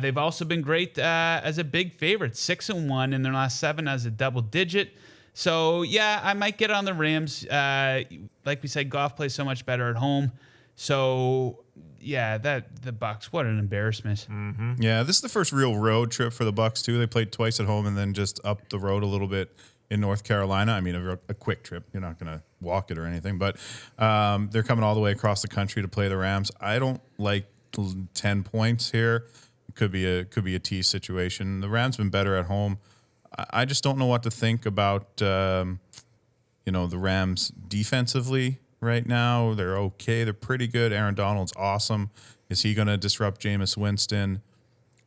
They've also been great as a big favorite, 6-1 in their last 7 as a double digit. So, yeah, I might get on the Rams. Like we said, Goff plays so much better at home. So, yeah, the Bucs, what an embarrassment. Mm-hmm. Yeah, this is the first real road trip for the Bucs, too. They played twice at home and then just up the road a little bit in North Carolina. I mean, a quick trip. You're not going to walk it or anything. But they're coming all the way across the country to play the Rams. I don't like 10 points here. It could be a tease situation. The Rams been better at home. I just don't know what to think about, the Rams defensively right now. They're okay. They're pretty good. Aaron Donald's awesome. Is he going to disrupt Jameis Winston?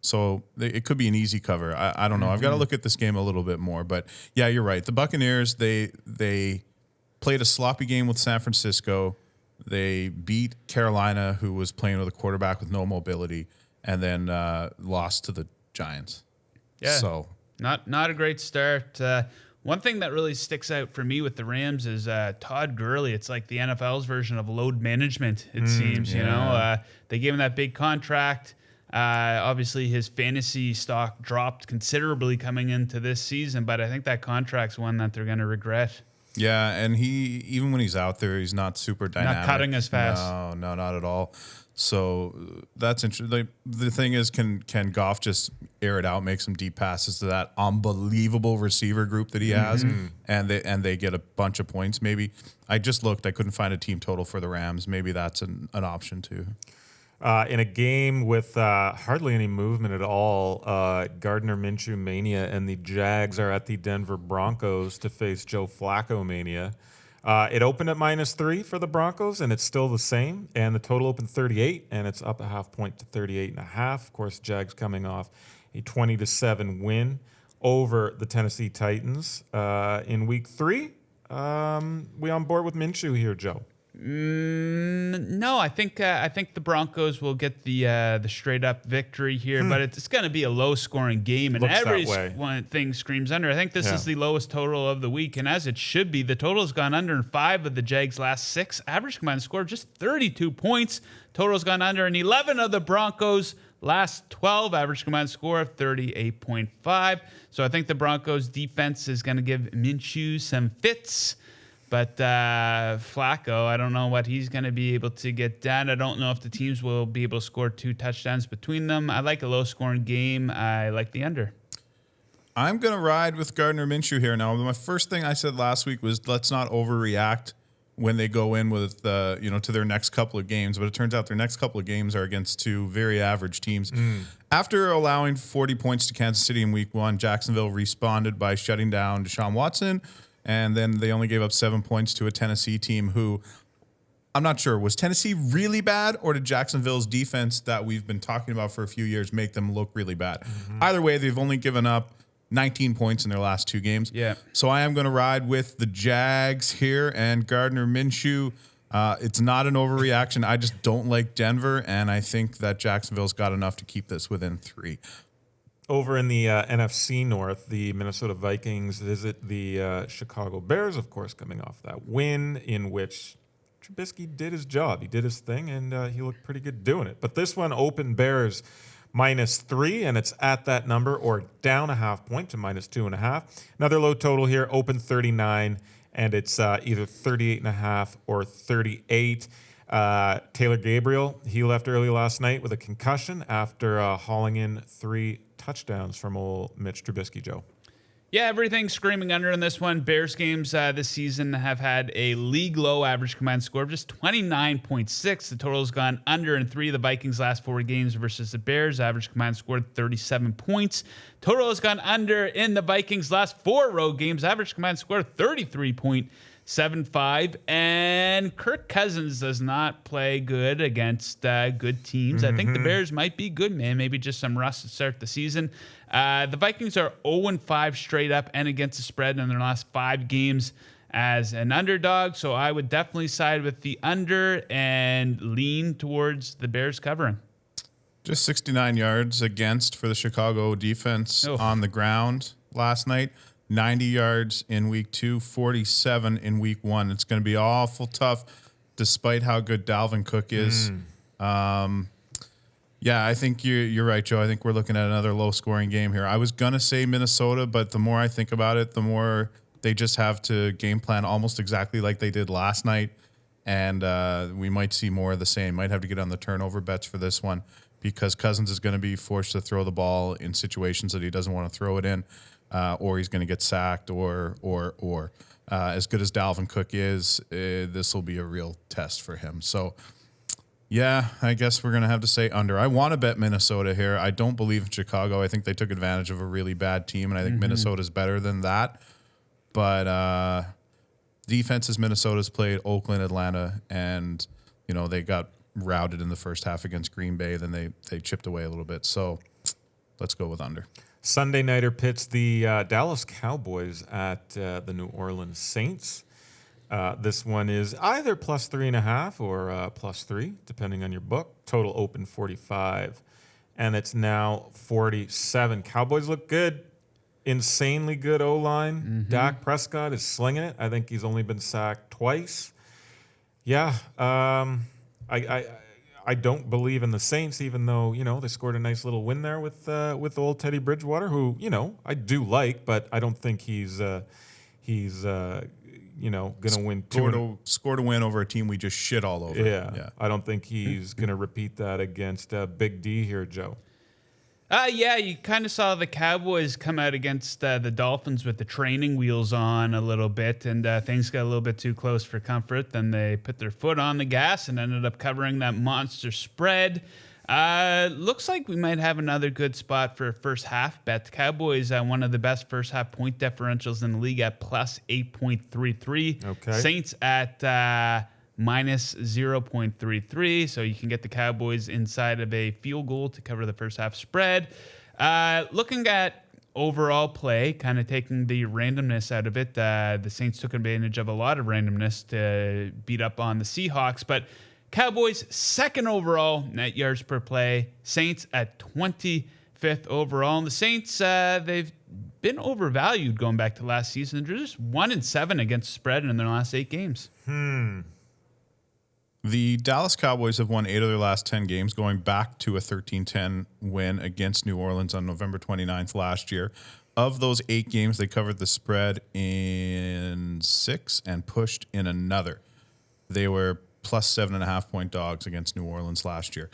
So it could be an easy cover. I don't know. I've got to look at this game a little bit more. But, yeah, you're right. The Buccaneers, they played a sloppy game with San Francisco. They beat Carolina, who was playing with a quarterback with no mobility, and then lost to the Giants. Yeah. So Not a great start. One thing that really sticks out for me with the Rams is Todd Gurley. It's like the NFL's version of load management, it seems. Yeah. You know, they gave him that big contract. Obviously, his fantasy stock dropped considerably coming into this season, but I think that contract's one that they're going to regret. Yeah, and he, even when he's out there, he's not super dynamic. Not cutting as fast. No, not at all. So that's interesting. The thing is, can Goff just air it out, make some deep passes to that unbelievable receiver group that he has, and they get a bunch of points? Maybe. I just looked. I couldn't find a team total for the Rams. Maybe that's an option too. In a game with hardly any movement at all, Gardner Minshew mania and the Jags are at the Denver Broncos to face Joe Flacco mania. It opened at -3 for the Broncos, and it's still the same. And the total opened 38, and it's up a half point to 38.5. Of course, Jags coming off a 20-7 win over the Tennessee Titans in Week 3. We on board with Minshew here, Joe? No, I think the Broncos will get the straight up victory here, but it's going to be a low scoring game, and every one thing screams under. I think this is the lowest total of the week, and as it should be. The total has gone under in 5 of the Jags' last 6. Average combined score just 32 points. Total's gone under in 11 of the Broncos' last 12. Average combined score of 38.5. So I think the Broncos defense is going to give Minshew some fits. But Flacco, I don't know what he's going to be able to get done. I don't know if the teams will be able to score 2 touchdowns between them. I like a low-scoring game. I like the under. I'm going to ride with Gardner Minshew here. Now, my first thing I said last week was let's not overreact when they go in with, to their next couple of games. But it turns out their next couple of games are against 2 very average teams. After allowing 40 points to Kansas City in week 1, Jacksonville responded by shutting down Deshaun Watson. And then they only gave up 7 points to a Tennessee team who, I'm not sure, was Tennessee really bad, or did Jacksonville's defense that we've been talking about for a few years make them look really bad? Either way, they've only given up 19 points in their last 2 games. Yeah. So I am going to ride with the Jags here and Gardner Minshew. It's not an overreaction. I just don't like Denver, and I think that Jacksonville's got enough to keep this within 3. Over in the NFC North, the Minnesota Vikings visit the Chicago Bears, of course, coming off that win in which Trubisky did his job. He did his thing, and he looked pretty good doing it. But this one opened Bears -3, and it's at that number, or down a half point to -2.5. Another low total here, open 39, and it's either 38.5 or 38. Taylor Gabriel, he left early last night with a concussion after hauling in 3 touchdowns from old Mitch Trubisky, Joe. Yeah, everything's screaming under in this one. Bears games this season have had a league low average combined score of just 29.6. The total's gone under in 3 of the Vikings' last 4 games versus the Bears. Average combined score 37 points. Total has gone under in the Vikings' last 4 road games. Average combined score 33.75. And Kirk Cousins does not play good against good teams. I think the Bears might be good, man. Maybe just some rust to start the season. The Vikings are 0-5 straight up and against the spread in their last 5 games as an underdog. So I would definitely side with the under and lean towards the Bears covering. Just 69 yards against for the Chicago defense on the ground last night. 90 yards in week 2, 47 in week 1. It's going to be awful tough despite how good Dalvin Cook is. Yeah, I think you're right, Joe. I think we're looking at another low-scoring game here. I was going to say Minnesota, but the more I think about it, the more they just have to game plan almost exactly like they did last night, and we might see more of the same. Might have to get on the turnover bets for this one because Cousins is going to be forced to throw the ball in situations that he doesn't want to throw it in. Or he's going to get sacked, or as good as Dalvin Cook is, this will be a real test for him. So, yeah, I guess we're going to have to say under. I want to bet Minnesota here. I don't believe in Chicago. I think they took advantage of a really bad team, and I think Minnesota's better than that. But defenses Minnesota's played Oakland, Atlanta, and they got routed in the first half against Green Bay. Then they chipped away a little bit. So let's go with under. Sunday nighter pits the Dallas Cowboys at the New Orleans Saints. This one is either +3.5 or +3, depending on your book. Total open 45, and it's now 47. Cowboys look good. Insanely good O-line. Dak Prescott is slinging it. I think he's only been sacked twice. Yeah, I don't believe in the Saints, even though, they scored a nice little win there with old Teddy Bridgewater, who, I do like, but I don't think he's going to win. Scored a win over a team we just shit all over. Yeah. I don't think he's going to repeat that against Big D here, Joe. Yeah, you kind of saw the Cowboys come out against the Dolphins with the training wheels on a little bit, and things got a little bit too close for comfort. Then they put their foot on the gas and ended up covering that monster spread. Looks like we might have another good spot for a first half bet. The Cowboys, one of the best first half point differentials in the league at +8.33. Okay. Saints at -0.33, so you can get the Cowboys inside of a field goal to cover the first half spread. Looking at overall play, kind of taking the randomness out of it. The Saints took advantage of a lot of randomness to beat up on the Seahawks, but Cowboys second overall net yards per play. Saints at 25th overall. And the Saints, they've been overvalued going back to last season. They're just 1-7 against spread in their last 8 games. The Dallas Cowboys have won 8 of their last 10 games, going back to a 13-10 win against New Orleans on November 29th last year. Of those 8 games, they covered the spread in 6 and pushed in another. They were plus 7.5 point dogs against New Orleans last year.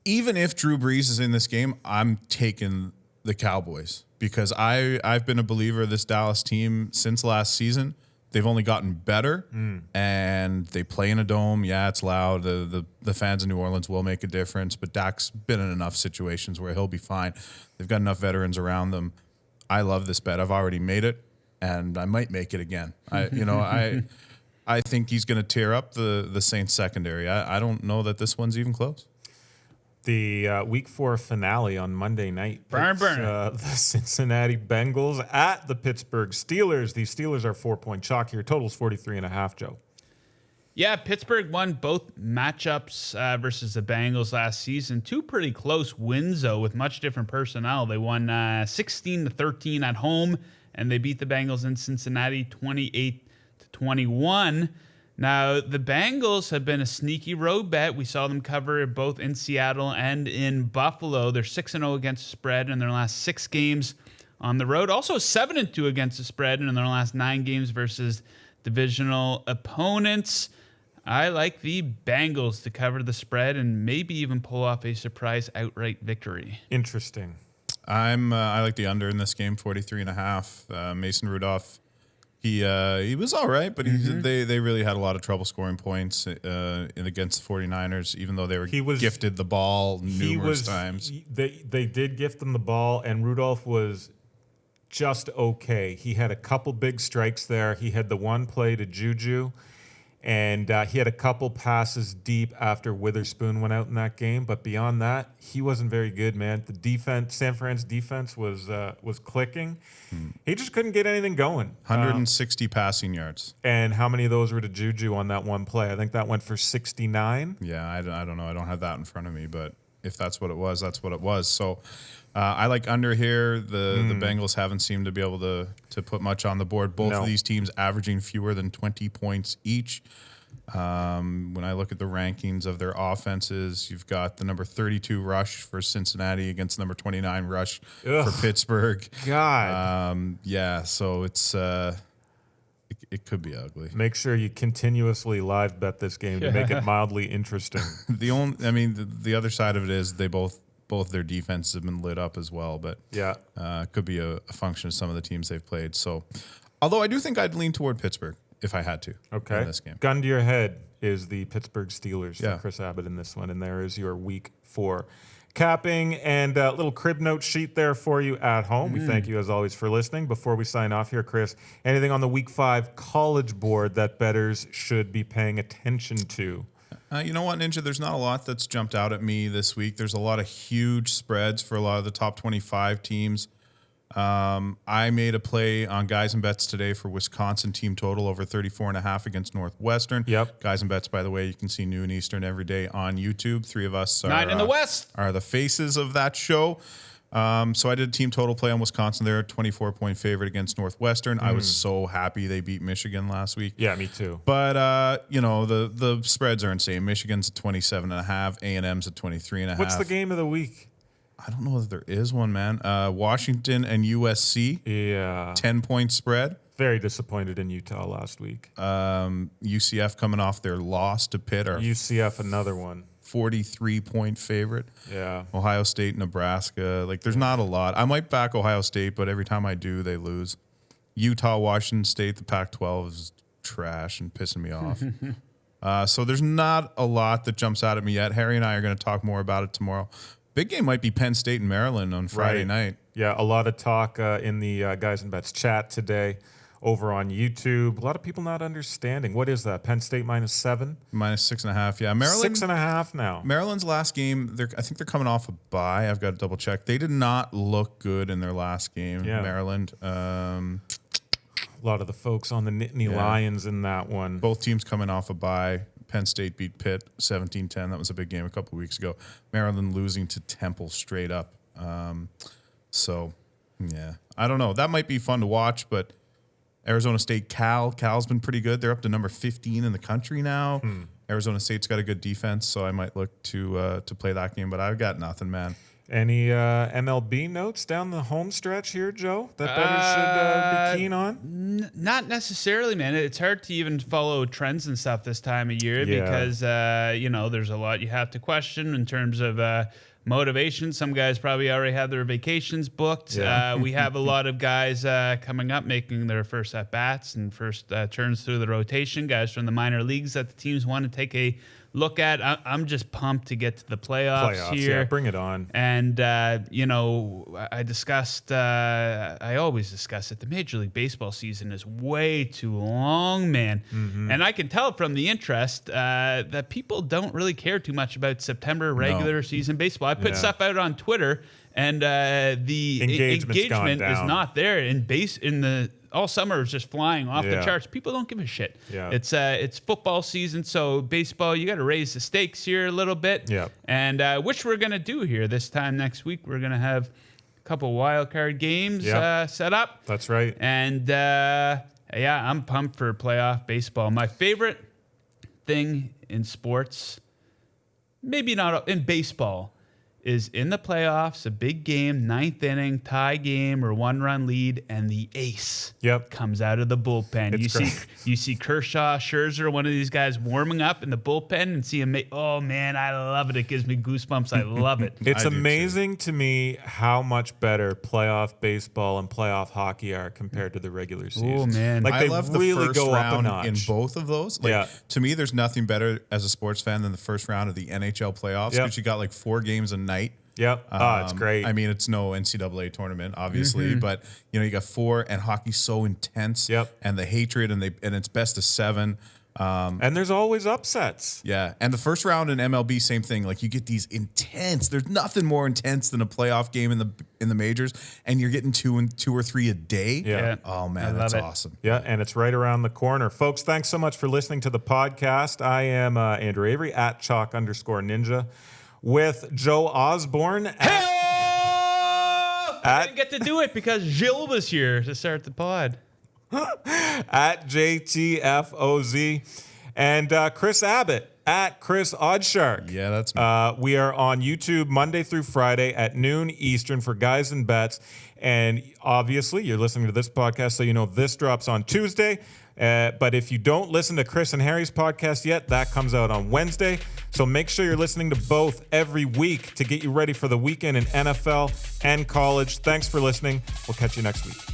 Even if Drew Brees is in this game, I'm taking the Cowboys because I've been a believer of this Dallas team since last season. They've only gotten better, and they play in a dome. Yeah, it's loud. The fans in New Orleans will make a difference, but Dak's been in enough situations where he'll be fine. They've got enough veterans around them. I love this bet. I've already made it, and I might make it again. I think he's going to tear up the Saints secondary. I don't know that this one's even close. The Week 4 finale on Monday night. Burn. The Cincinnati Bengals at the Pittsburgh Steelers. The Steelers are 4-point chalk here. Total's 43.5, Joe. Yeah, Pittsburgh won both matchups versus the Bengals last season. 2 pretty close wins, though, with much different personnel. They won 16-13 at home, and they beat the Bengals in Cincinnati 28-21. Now, the Bengals have been a sneaky road bet. We saw them cover both in Seattle and in Buffalo. They're 6-0 against the spread in their last 6 games on the road. Also 7-2 against the spread in their last 9 games versus divisional opponents. I like the Bengals to cover the spread and maybe even pull off a surprise outright victory. Interesting. I like the under in this game, 43.5. Mason Rudolph. He was all right, but they really had a lot of trouble scoring points against the 49ers, even though they were gifted the ball numerous times. They did gift them the ball, and Rudolph was just okay. He had a couple big strikes there. He had the one play to Juju, and he had a couple passes deep after Witherspoon went out in that game. But beyond that, he wasn't very good, man. The defense, San Fran's defense was clicking. He just couldn't get anything going. 160 passing yards. And how many of those were to Juju on that one play? I think that went for 69. Yeah, I don't know. I don't have that in front of me, but if that's what it was, that's what it was. So I like under here. The Bengals haven't seemed to be able to put much on the board. Both of these teams averaging fewer than 20 points each. When I look at the rankings of their offenses, you've got the number 32 rush for Cincinnati against number 29 rush for Pittsburgh. God. Yeah, so it's it could be ugly. Make sure you continuously live bet this game to make it mildly interesting. The other side of it is they both their defenses have been lit up as well, but could be a function of some of the teams they've played. So, although I do think I'd lean toward Pittsburgh if I had to. Okay. In this game. Gun to your head is the Pittsburgh Steelers for Kris Abbott in this one, and there is your Week 4 capping and a little crib note sheet there for you at home. We thank you as always for listening. Before we sign off here, Chris, anything on the Week 5 college board that bettors should be paying attention to? You know what, Ninja? There's not a lot that's jumped out at me this week. There's a lot of huge spreads for a lot of the top 25 teams. I made a play on Guys and Bets today for Wisconsin team total over 34.5 against Northwestern. Yep. Guys and Bets, by the way, you can see noon Eastern every day on YouTube. 3 of us 9 in the West are the faces of that show. So I did a team total play on Wisconsin. They're a 24-point favorite against Northwestern. I was so happy they beat Michigan last week. Yeah, me too. But, the spreads are insane. Michigan's at 27.5. A&M's at 23.5. What's the game of the week? I don't know if there is one, man. Washington and USC. Yeah. 10-point spread. Very disappointed in Utah last week. UCF coming off their loss to Pitt. UCF, another one. 43-point favorite. Yeah. Ohio State, Nebraska. There's not a lot. I might back Ohio State, but every time I do, they lose. Utah, Washington State, the Pac-12 is trash and pissing me off. So there's not a lot that jumps out at me yet. Harry and I are going to talk more about it tomorrow. Big game might be Penn State and Maryland on Friday night. Yeah, a lot of talk in the Guys and Bets chat today over on YouTube. A lot of people not understanding. What is that? Penn State -7? -6.5. Yeah, Maryland 6.5 now. Maryland's last game. I think they're coming off a bye. I've got to double check. They did not look good in their last game. Yeah. Maryland. A lot of the folks on the Nittany Lions in that one. Both teams coming off a bye. Penn State beat Pitt 17-10. That was a big game a couple of weeks ago. Maryland losing to Temple straight up. So, yeah. I don't know. That might be fun to watch, but Arizona State, Cal's been pretty good. They're up to number 15 in the country now. Arizona State's got a good defense, so I might look to play that game, but I've got nothing, man. Any MLB notes down the home stretch here, Joe, that bettors should be keen on? Not necessarily, man. It's hard to even follow trends and stuff this time of year because, there's a lot you have to question in terms of motivation. Some guys probably already have their vacations booked. Yeah. We have a lot of guys coming up making their first at-bats and first turns through the rotation, guys from the minor leagues that the teams want to take a look at. I'm just pumped to get to the playoffs here. Yeah, bring it on. And, I discussed, I always discuss it, the Major League Baseball season is way too long, man. And I can tell from the interest that people don't really care too much about September regular season baseball. I put stuff out on Twitter, and the engagement is not there. All summer is just flying off the charts. People don't give a shit. Yeah. It's football season, so baseball, you got to raise the stakes here a little bit. Yeah. And which we're going to do here this time next week. We're going to have a couple wild card games set up. That's right. And I'm pumped for playoff baseball. My favorite thing in sports, maybe not in baseball, is in the playoffs, a big game, 9th inning, tie game or 1-run lead, and the ace comes out of the bullpen. You see Kershaw, Scherzer, one of these guys warming up in the bullpen and see him. Oh man, I love it. It gives me goosebumps. I love it. It's amazing to me how much better playoff baseball and playoff hockey are compared to the regular season. Oh man, like I they love really the first go round up a notch in both of those. To me, there's nothing better as a sports fan than the first round of the NHL playoffs because you got like 4 games a night. Yep. It's great. I mean, it's no NCAA tournament, obviously, but you got 4, and hockey's so intense. Yep. And the hatred, and it's best of 7. And there's always upsets. Yeah. And the first round in MLB, same thing. Like you get these intense. There's nothing more intense than a playoff game in the majors, and you're getting 2 or 3 a day. Yeah. Oh man, that's awesome. Yeah, and it's right around the corner, folks. Thanks so much for listening to the podcast. I am Andrew Avery at Chalk_Ninja. With Joe Osborne I didn't get to do it because Gilles was here to start the pod. at JTFOZ, and Kris Abbott at Chris Oddshark. Yeah, that's me. We are on YouTube Monday through Friday at noon Eastern for Guys and Bets. And obviously, you're listening to this podcast, so you know this drops on Tuesday. But if you don't listen to Chris and Harry's podcast yet, that comes out on Wednesday. So make sure you're listening to both every week to get you ready for the weekend in NFL and college. Thanks for listening. We'll catch you next week.